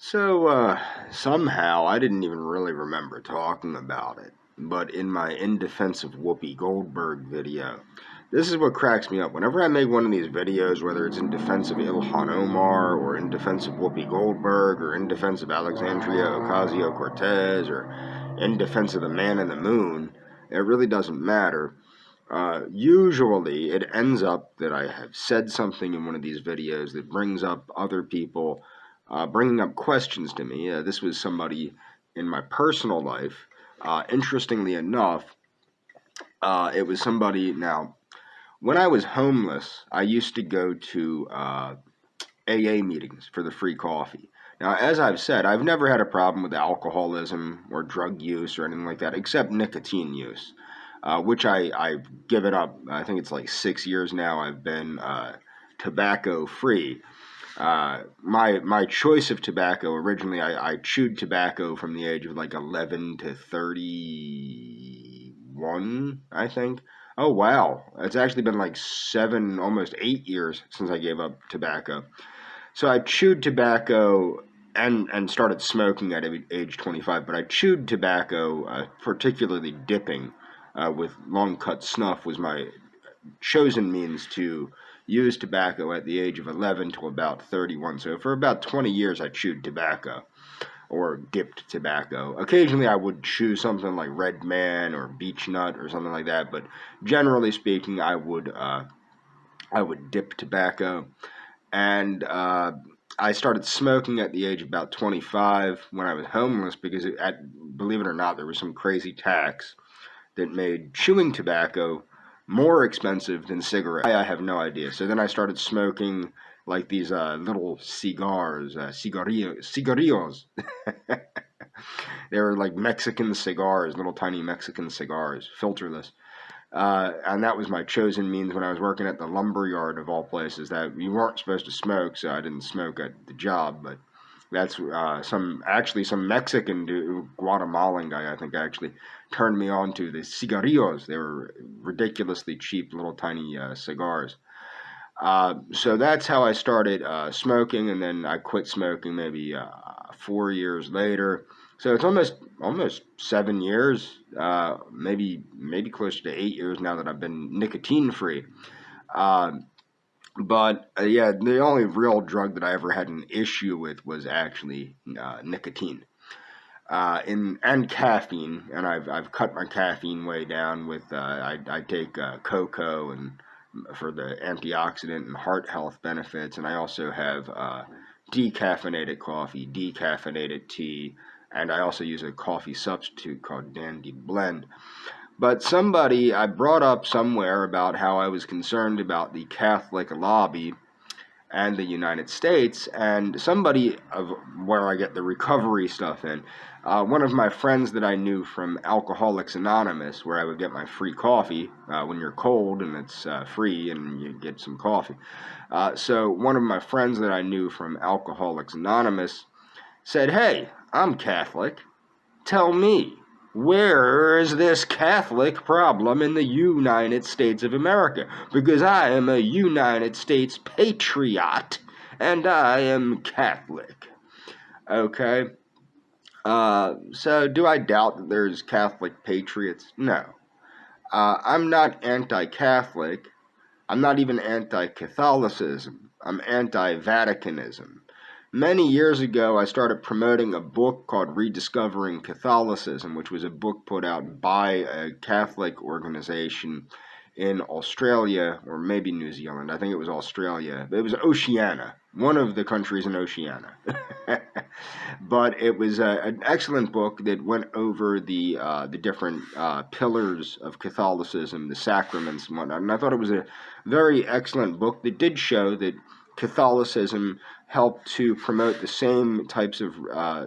Somehow I didn't even really remember talking about it, but in my In Defense of Whoopi Goldberg video, this is what cracks me up. Whenever I make one of these videos, whether it's in defense of Ilhan Omar, or in defense of Whoopi Goldberg, or in defense of Alexandria Ocasio-Cortez, or in defense of the man in the moon, it really doesn't matter. Usually it ends up that I have said something in one of these videos that brings up other people, bringing up questions to me. This was somebody in my personal life. Interestingly enough, it was somebody. Now, when I was homeless, I used to go to AA meetings for the free coffee. Now, as I've said, I've never had a problem with alcoholism or drug use or anything like that, except nicotine use, which I've given up. I think it's like 6 years now I've been tobacco free. My choice of tobacco, originally I chewed tobacco from the age of like 11 to 31, I think. Oh wow, it's actually been like 7, almost 8 years since I gave up tobacco. So I chewed tobacco and started smoking at age 25, but I chewed tobacco, particularly dipping with long cut snuff was my chosen means to use tobacco at the age of 11 to about 31. So for about 20 years I chewed tobacco or dipped tobacco. Occasionally I would chew something like Red Man or Beech Nut or something like that, but generally speaking I would dip tobacco. And I started smoking at the age of about 25 when I was homeless because, believe it or not, there was some crazy tax that made chewing tobacco more expensive than cigarettes. I have no idea. So then I started smoking like these little cigars, cigarillos. They were like Mexican cigars, little tiny Mexican cigars, filterless. And that was my chosen means when I was working at the lumber yard of all places. That you weren't supposed to smoke, so I didn't smoke at the job. But that's some Mexican dude, Guatemalan guy, I think, actually turned me on to the cigarillos. They were ridiculously cheap, little tiny cigars. So that's how I started smoking, and then I quit smoking maybe 4 years later. So it's almost 7 years, maybe closer to 8 years now that I've been nicotine free. But yeah, the only real drug that I ever had an issue with was actually nicotine, and caffeine. And I've cut my caffeine way down with I take cocoa and for the antioxidant and heart health benefits, and I also have decaffeinated coffee, decaffeinated tea, and I also use a coffee substitute called Dandy Blend. But I brought up somewhere about how I was concerned about the Catholic lobby and the United States, and somebody of where I get the recovery stuff in, one of my friends that I knew from Alcoholics Anonymous, where I would get my free coffee when you're cold and it's free and you get some coffee. So one of my friends that I knew from Alcoholics Anonymous said, "Hey, I'm Catholic. Tell me, where is this Catholic problem in the United States of America? Because I am a United States patriot, and I am Catholic." Okay? So do I doubt that there's Catholic patriots? No. I'm not anti-Catholic. I'm not even anti-Catholicism. I'm anti-Vaticanism. Many years ago, I started promoting a book called Rediscovering Catholicism, which was a book put out by a Catholic organization in Australia, or maybe New Zealand. I think it was Australia. It was Oceania, one of the countries in Oceania. But it was an excellent book that went over the different pillars of Catholicism, the sacraments and whatnot. And I thought it was a very excellent book that did show that Catholicism helped to promote the same types of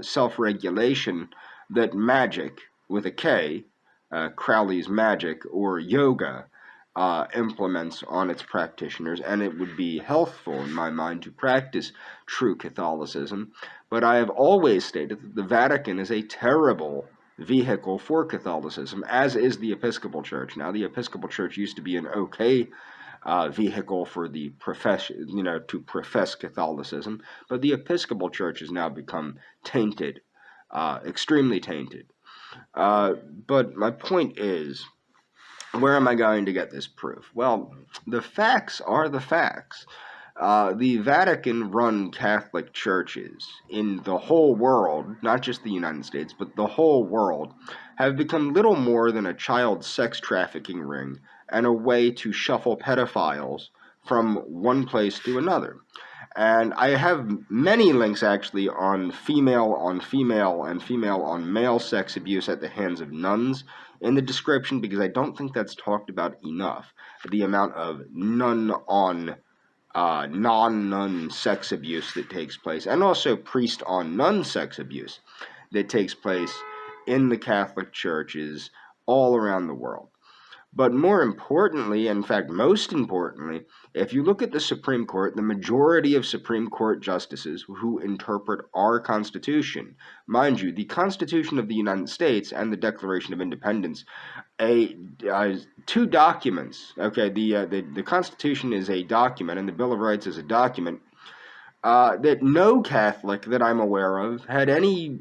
self-regulation that magic, with a K, Crowley's magic, or yoga, implements on its practitioners, and it would be healthful in my mind to practice true Catholicism. But I have always stated that the Vatican is a terrible vehicle for Catholicism, as is the Episcopal Church. Now, the Episcopal Church used to be an okay vehicle for the profession, to profess Catholicism. But the Episcopal Church has now become tainted, extremely tainted. But my point is, where am I going to get this proof? Well, the facts are the facts. The Vatican run Catholic churches in the whole world, not just the United States, but the whole world, have become little more than a child sex trafficking ring and a way to shuffle pedophiles from one place to another. And I have many links actually on female on female and female on male sex abuse at the hands of nuns in the description, because I don't think that's talked about enough. The amount of nun on non-nun sex abuse that takes place, and also priest on nun sex abuse that takes place in the Catholic churches all around the world. But more importantly, in fact, most importantly, if you look at the Supreme Court, the majority of Supreme Court justices who interpret our Constitution, mind you, the Constitution of the United States and the Declaration of Independence, two documents. Okay, the Constitution is a document, and the Bill of Rights is a document that no Catholic that I'm aware of had any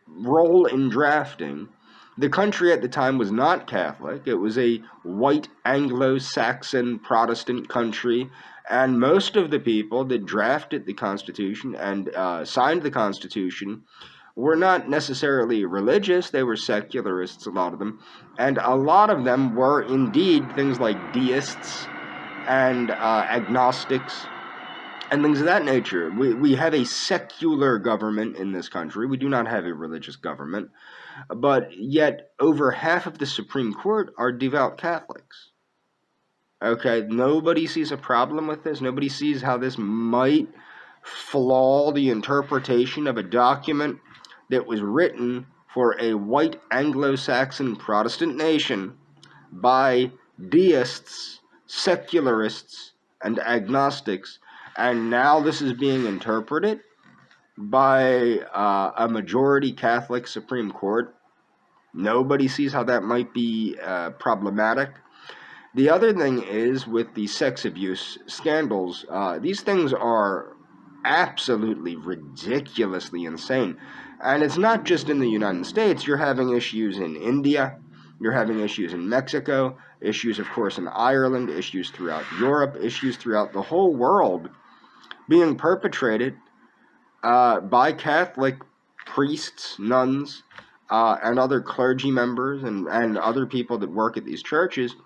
role in drafting. The country at the time was not Catholic. It was a white Anglo-Saxon Protestant country, and most of the people that drafted the Constitution and signed the Constitution were not necessarily religious. They were secularists, a lot of them, and a lot of them were indeed things like deists and agnostics and things of that nature. We have a secular government in this country. We do not have a religious government. But yet, over half of the Supreme Court are devout Catholics. Okay, nobody sees a problem with this. Nobody sees how this might flaw the interpretation of a document that was written for a white Anglo-Saxon Protestant nation by deists, secularists, and agnostics. And now this is being interpreted by a majority Catholic Supreme Court. Nobody sees how that might be problematic. The other thing is, with the sex abuse scandals, these things are absolutely ridiculously insane. And it's not just in the United States. You're having issues in India. You're having issues in Mexico. Issues, of course, in Ireland. Issues throughout Europe. Issues throughout the whole world being perpetrated by Catholic priests, nuns, and other clergy members and other people that work at these churches,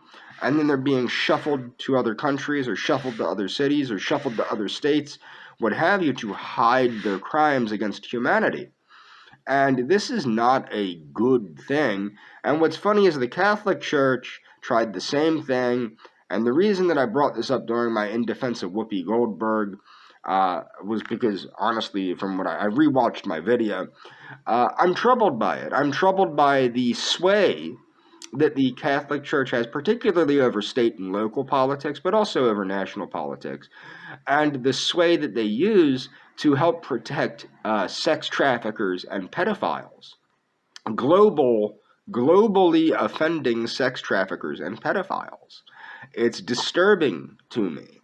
and then they're being shuffled to other countries or shuffled to other cities or shuffled to other states, what have you, to hide their crimes against humanity. And this is not a good thing. And what's funny is the Catholic Church tried the same thing, and the reason that I brought this up during my In Defense of Whoopi Goldberg was because, honestly, from what I rewatched my video, I'm troubled by it. I'm troubled by the sway that the Catholic Church has, particularly over state and local politics, but also over national politics, and the sway that they use to help protect sex traffickers and pedophiles, globally offending sex traffickers and pedophiles. It's disturbing to me.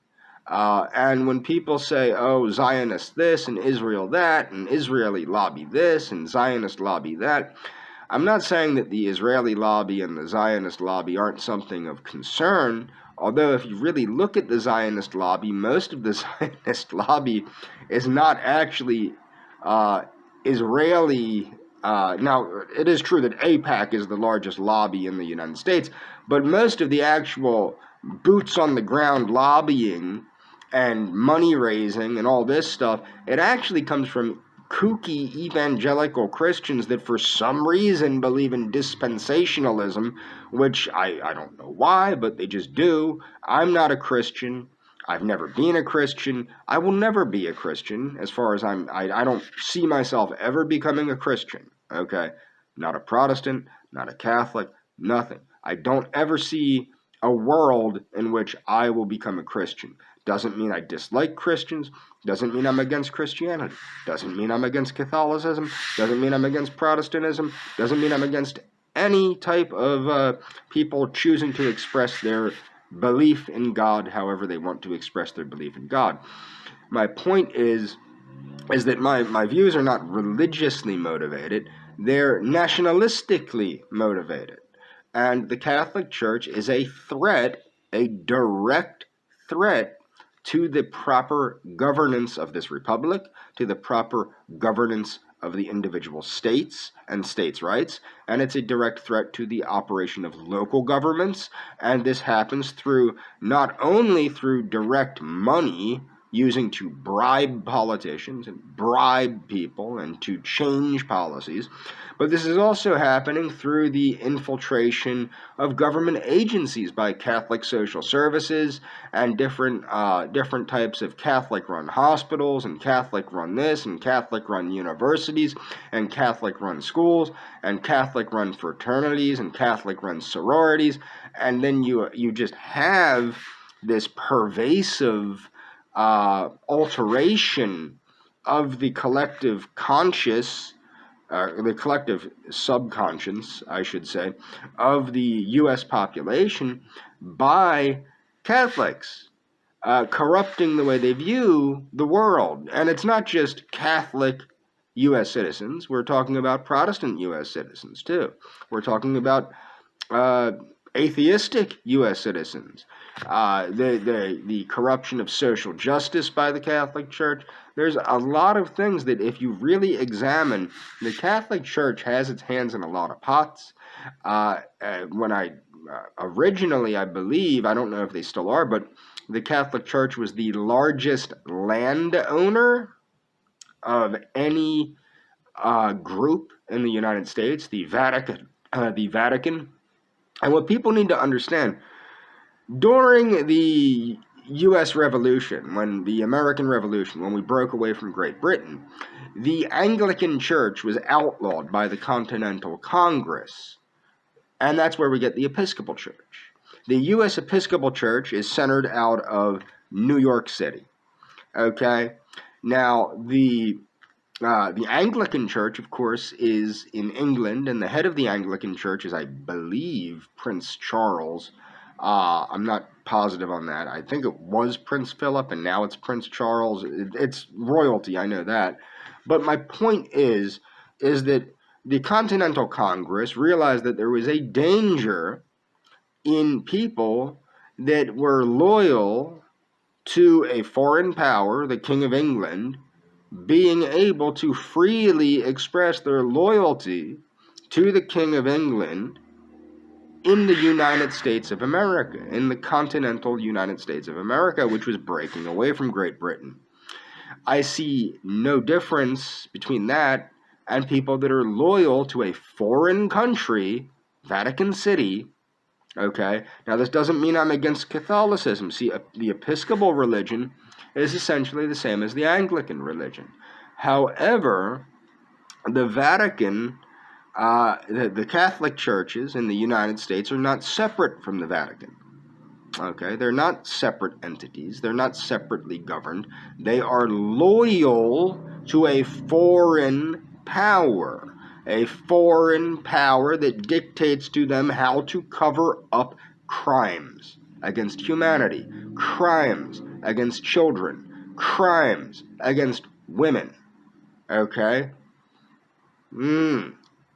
And when people say, oh, Zionist this and Israel that, and Israeli lobby this and Zionist lobby that, I'm not saying that the Israeli lobby and the Zionist lobby aren't something of concern, although if you really look at the Zionist lobby, most of the Zionist lobby is not actually Israeli. Now, it is true that AIPAC is the largest lobby in the United States, but most of the actual boots on the ground lobbying and money raising and all this stuff, it actually comes from kooky evangelical Christians that for some reason believe in dispensationalism, which I don't know why, but they just do. I'm not a Christian. I've never been a Christian. I will never be a Christian as far as I don't see myself ever becoming a Christian, okay? Not a Protestant, not a Catholic, nothing. I don't ever see a world in which I will become a Christian. Doesn't mean I dislike Christians. Doesn't mean I'm against Christianity. Doesn't mean I'm against Catholicism. Doesn't mean I'm against Protestantism. Doesn't mean I'm against any type of people choosing to express their belief in God, however they want to express their belief in God. My point is that my views are not religiously motivated, they're nationalistically motivated. And the Catholic Church is a threat, a direct threat to the proper governance of this republic, to the proper governance of the individual states and states' rights, and it's a direct threat to the operation of local governments. And this happens through not only through direct money using to bribe politicians and bribe people and to change policies, but this is also happening through the infiltration of government agencies by Catholic social services and different types of Catholic-run hospitals and Catholic-run this and Catholic-run universities and Catholic-run schools and Catholic-run fraternities and Catholic-run sororities, and then you just have this pervasive alteration of the collective conscious, the collective subconscious, I should say, of the U.S. population by Catholics, corrupting the way they view the world. And it's not just Catholic U.S. citizens. We're talking about Protestant U.S. citizens, too. We're talking about atheistic U.S. citizens, the corruption of social justice by the Catholic Church. There's a lot of things that if you really examine, the Catholic Church has its hands in a lot of pots. Originally, I believe, I don't know if they still are, but the Catholic Church was the largest landowner of any group in the United States, the Vatican. And what people need to understand, during the U.S. Revolution, when the American Revolution, when we broke away from Great Britain, the Anglican Church was outlawed by the Continental Congress. And that's where we get the Episcopal Church. The U.S. Episcopal Church is centered out of New York City. Okay? Now, the Anglican Church, of course, is in England, and the head of the Anglican Church is, I believe, Prince Charles. I'm not positive on that. I think it was Prince Philip, and now it's Prince Charles. It's royalty, I know that. But my point is that the Continental Congress realized that there was a danger in people that were loyal to a foreign power, the King of England, being able to freely express their loyalty to the King of England in the United States of America, in the continental United States of America, which was breaking away from Great Britain. I see no difference between that and people that are loyal to a foreign country, Vatican City. Okay, now this doesn't mean I'm against Catholicism. See, the Episcopal religion is essentially the same as the Anglican religion. However, the Vatican, the Catholic churches in the United States are not separate from the Vatican. Okay, they're not separate entities. They're not separately governed. They are loyal to a foreign power that dictates to them how to cover up crimes against humanity, crimes against children, crimes against women. Okay?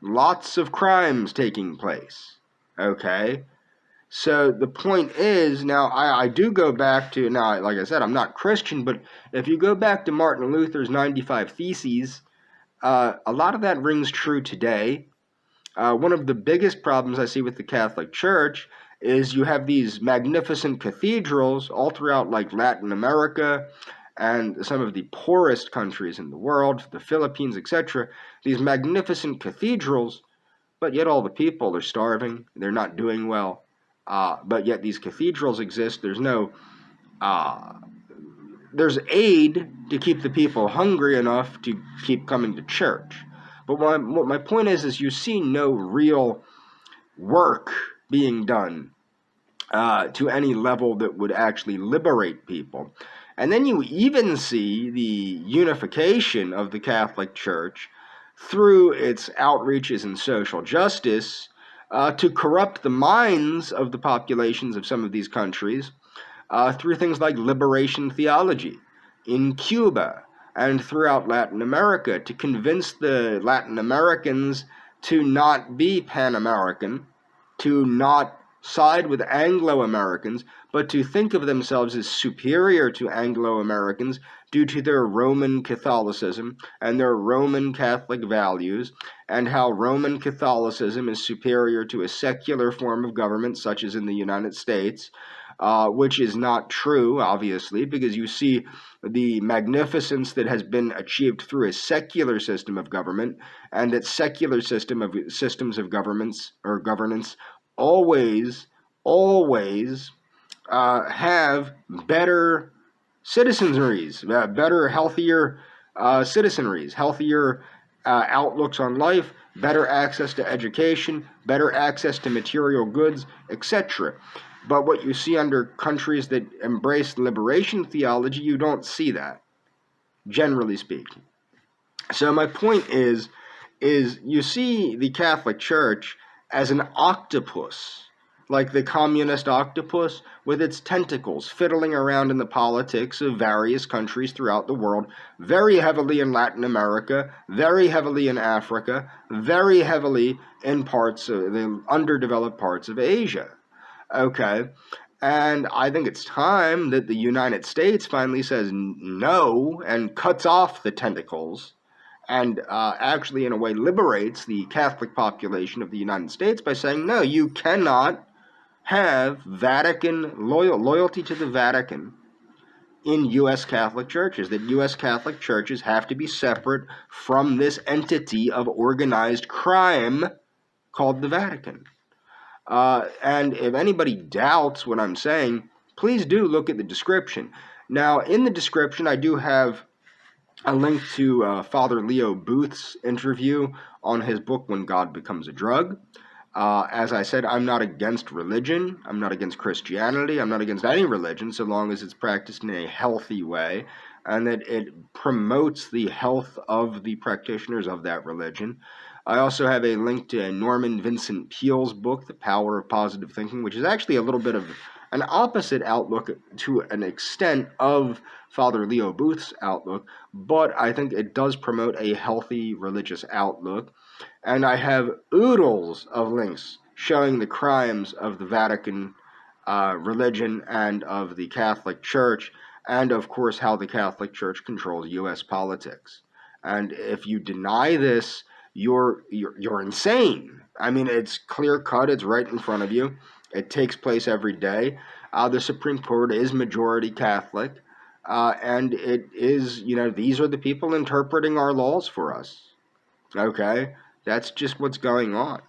Lots of crimes taking place. Okay? So the point is, now I do go back to, now like I said, I'm not Christian, but if you go back to Martin Luther's 95 Theses, a lot of that rings true today. One of the biggest problems I see with the Catholic Church is you have these magnificent cathedrals all throughout like Latin America and some of the poorest countries in the world, the Philippines, etc. These magnificent cathedrals, but yet all the people are starving. They're not doing well. But yet these cathedrals exist. There's aid to keep the people hungry enough to keep coming to church. But what my point is you see no real work being done to any level that would actually liberate people. And then you even see the unification of the Catholic Church through its outreaches in social justice to corrupt the minds of the populations of some of these countries through things like liberation theology in Cuba and throughout Latin America, to convince the Latin Americans to not be Pan-American, to not side with Anglo-Americans, but to think of themselves as superior to Anglo-Americans due to their Roman Catholicism and their Roman Catholic values, and how Roman Catholicism is superior to a secular form of government, such as in the United States, which is not true, obviously, because you see the magnificence that has been achieved through a secular system of government, and that secular systems of governments or governance always have better citizenries, better, healthier citizenries, healthier outlooks on life, better access to education, better access to material goods, etc. But what you see under countries that embrace liberation theology, you don't see that, generally speaking. So my point is you see the Catholic Church as an octopus, like the communist octopus, with its tentacles fiddling around in the politics of various countries throughout the world, very heavily in Latin America, very heavily in Africa, very heavily in parts of the underdeveloped parts of Asia. Okay, and I think it's time that the United States finally says no and cuts off the tentacles and actually, in a way, liberates the Catholic population of the United States by saying, no, you cannot have Vatican loyalty to the Vatican in U.S. Catholic churches, that U.S. Catholic churches have to be separate from this entity of organized crime called the Vatican. And if anybody doubts what I'm saying, please do look at the description. Now, in the description, I do have a link to Father Leo Booth's interview on his book, When God Becomes a Drug. As I said, I'm not against religion. I'm not against Christianity. I'm not against any religion, so long as it's practiced in a healthy way and that it promotes the health of the practitioners of that religion. I also have a link to Norman Vincent Peale's book, The Power of Positive Thinking, which is actually a little bit of an opposite outlook to an extent of Father Leo Booth's outlook, but I think it does promote a healthy religious outlook. And I have oodles of links showing the crimes of the Vatican religion and of the Catholic Church, and of course how the Catholic Church controls U.S. politics. And if you deny this, you're insane. I mean, it's clear cut. It's right in front of you. It takes place every day. The Supreme Court is majority Catholic, and it is, these are the people interpreting our laws for us. Okay? That's just what's going on.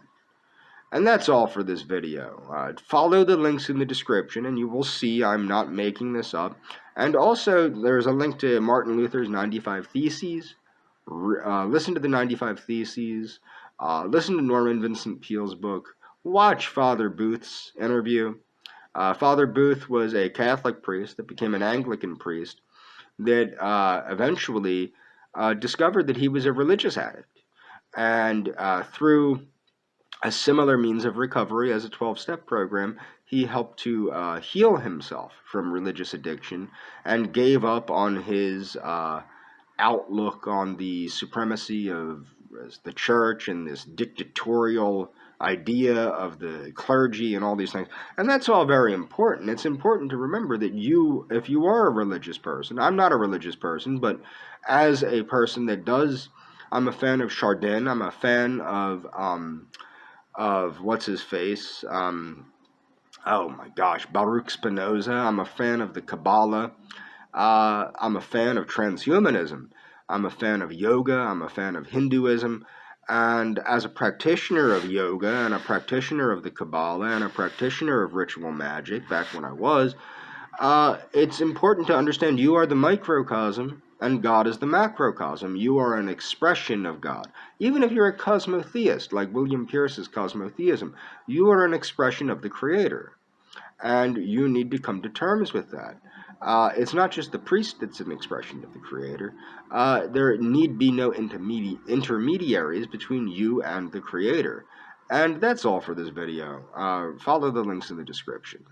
And that's all for this video. Follow the links in the description, and you will see I'm not making this up. And also, there's a link to Martin Luther's 95 Theses. Listen to the 95 Theses, listen to Norman Vincent Peale's book, watch Father Booth's interview. Father Booth was a Catholic priest that became an Anglican priest that eventually discovered that he was a religious addict. And through a similar means of recovery as a 12-step program, he helped to heal himself from religious addiction and gave up on his outlook on the supremacy of the church and this dictatorial idea of the clergy and all these things. And that's all very important. It's important to remember that if you are a religious person, I'm not a religious person, but as a person that does, I'm a fan of Chardin, I'm a fan of what's his face, oh my gosh, Baruch Spinoza, I'm a fan of the Kabbalah, I'm a fan of transhumanism. I'm a fan of yoga. I'm a fan of Hinduism. And as a practitioner of yoga and a practitioner of the Kabbalah and a practitioner of ritual magic, back when I was, it's important to understand you are the microcosm and God is the macrocosm. You are an expression of God. Even if you're a cosmotheist, like William Pierce's cosmotheism, you are an expression of the Creator. And you need to come to terms with that. It's not just the priest that's an expression of the Creator. There need be no intermediaries between you and the Creator. And that's all for this video. Follow the links in the description.